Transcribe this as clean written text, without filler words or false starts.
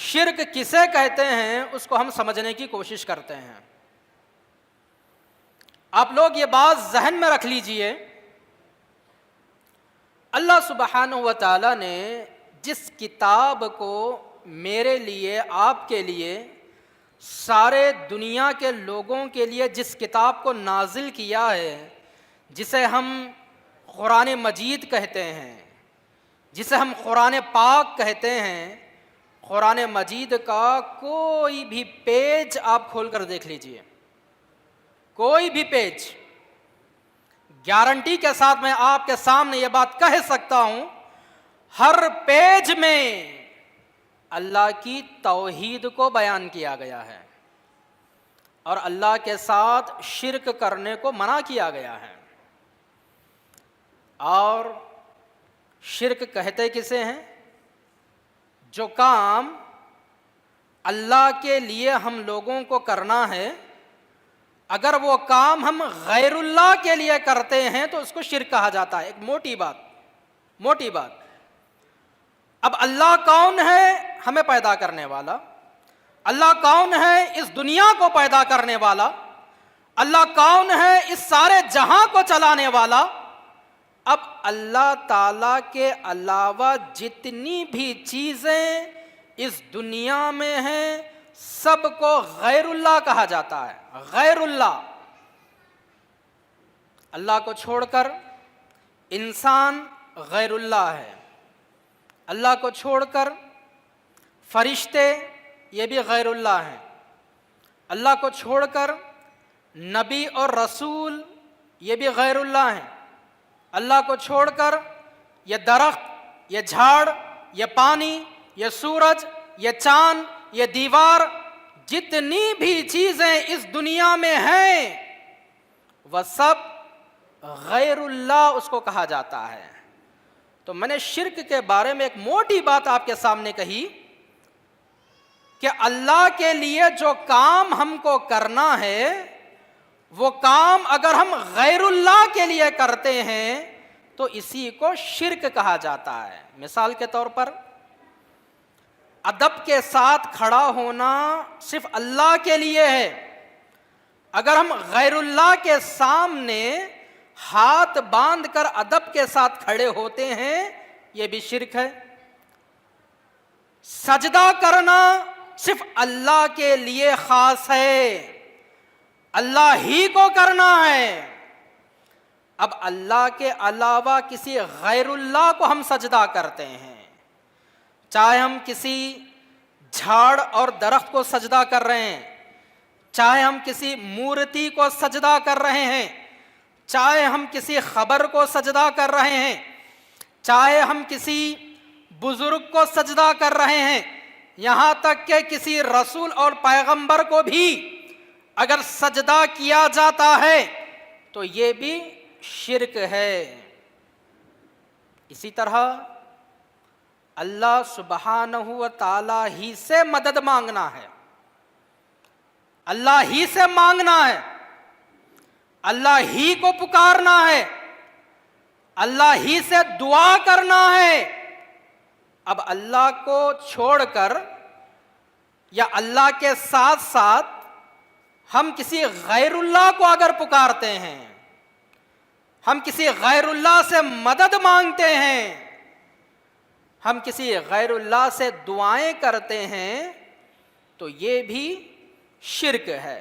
شرک کسے کہتے ہیں اس کو ہم سمجھنے کی کوشش کرتے ہیں۔ آپ لوگ یہ بات ذہن میں رکھ لیجئے، اللہ سبحانہ و تعالیٰ نے جس کتاب کو میرے لیے، آپ کے لیے، سارے دنیا کے لوگوں کے لیے جس کتاب کو نازل کیا ہے، جسے ہم قرآن مجید کہتے ہیں، جسے ہم قرآن پاک کہتے ہیں، قرآن مجید کا کوئی بھی پیج آپ کھول کر دیکھ لیجئے، کوئی بھی پیج، گارنٹی کے ساتھ میں آپ کے سامنے یہ بات کہہ سکتا ہوں، ہر پیج میں اللہ کی توحید کو بیان کیا گیا ہے اور اللہ کے ساتھ شرک کرنے کو منع کیا گیا ہے۔ اور شرک کہتے کسے ہیں؟ جو کام اللہ کے لیے ہم لوگوں کو کرنا ہے، اگر وہ کام ہم غیر اللہ کے لیے کرتے ہیں تو اس کو شرک کہا جاتا ہے۔ ایک موٹی بات۔ اب اللہ کون ہے؟ ہمیں پیدا کرنے والا۔ اللہ کون ہے؟ اس دنیا کو پیدا کرنے والا۔ اللہ کون ہے؟ اس سارے جہاں کو چلانے والا۔ اب اللہ تعالیٰ کے علاوہ جتنی بھی چیزیں اس دنیا میں ہیں، سب کو غیر اللہ کہا جاتا ہے۔ غیر اللہ، اللہ کو چھوڑ کر انسان غیر اللہ ہے، اللہ کو چھوڑ کر فرشتے یہ بھی غیر اللہ ہیں، اللہ کو چھوڑ کر نبی اور رسول یہ بھی غیر اللہ ہیں، اللہ کو چھوڑ کر یہ درخت، یہ جھاڑ، یہ پانی، یہ سورج، یہ چاند، یہ دیوار، جتنی بھی چیزیں اس دنیا میں ہیں وہ سب غیر اللہ اس کو کہا جاتا ہے۔ تو میں نے شرک کے بارے میں ایک موٹی بات آپ کے سامنے کہی کہ اللہ کے لیے جو کام ہم کو کرنا ہے، وہ کام اگر ہم غیر اللہ کے لیے کرتے ہیں تو اسی کو شرک کہا جاتا ہے۔ مثال کے طور پر ادب کے ساتھ کھڑا ہونا صرف اللہ کے لیے ہے، اگر ہم غیر اللہ کے سامنے ہاتھ باندھ کر ادب کے ساتھ کھڑے ہوتے ہیں یہ بھی شرک ہے۔ سجدہ کرنا صرف اللہ کے لیے خاص ہے، اللہ ہی کو کرنا ہے۔ اب اللہ کے علاوہ کسی غیر اللہ کو ہم سجدہ کرتے ہیں، چاہے ہم کسی جھاڑ اور درخت کو سجدہ کر رہے ہیں، چاہے ہم کسی مورتی کو سجدہ کر رہے ہیں، چاہے ہم کسی خبر کو سجدہ کر رہے ہیں، چاہے ہم کسی بزرگ کو سجدہ کر رہے ہیں، یہاں تک کہ کسی رسول اور پیغمبر کو بھی اگر سجدہ کیا جاتا ہے تو یہ بھی شرک ہے۔ اسی طرح اللہ سبحانہ و تعالی ہی سے مدد مانگنا ہے، اللہ ہی سے مانگنا ہے، اللہ ہی کو پکارنا ہے، اللہ ہی سے دعا کرنا ہے۔ اب اللہ کو چھوڑ کر یا اللہ کے ساتھ ساتھ ہم کسی غیر اللہ کو اگر پکارتے ہیں، ہم کسی غیر اللہ سے مدد مانگتے ہیں، ہم کسی غیر اللہ سے دعائیں کرتے ہیں تو یہ بھی شرک ہے۔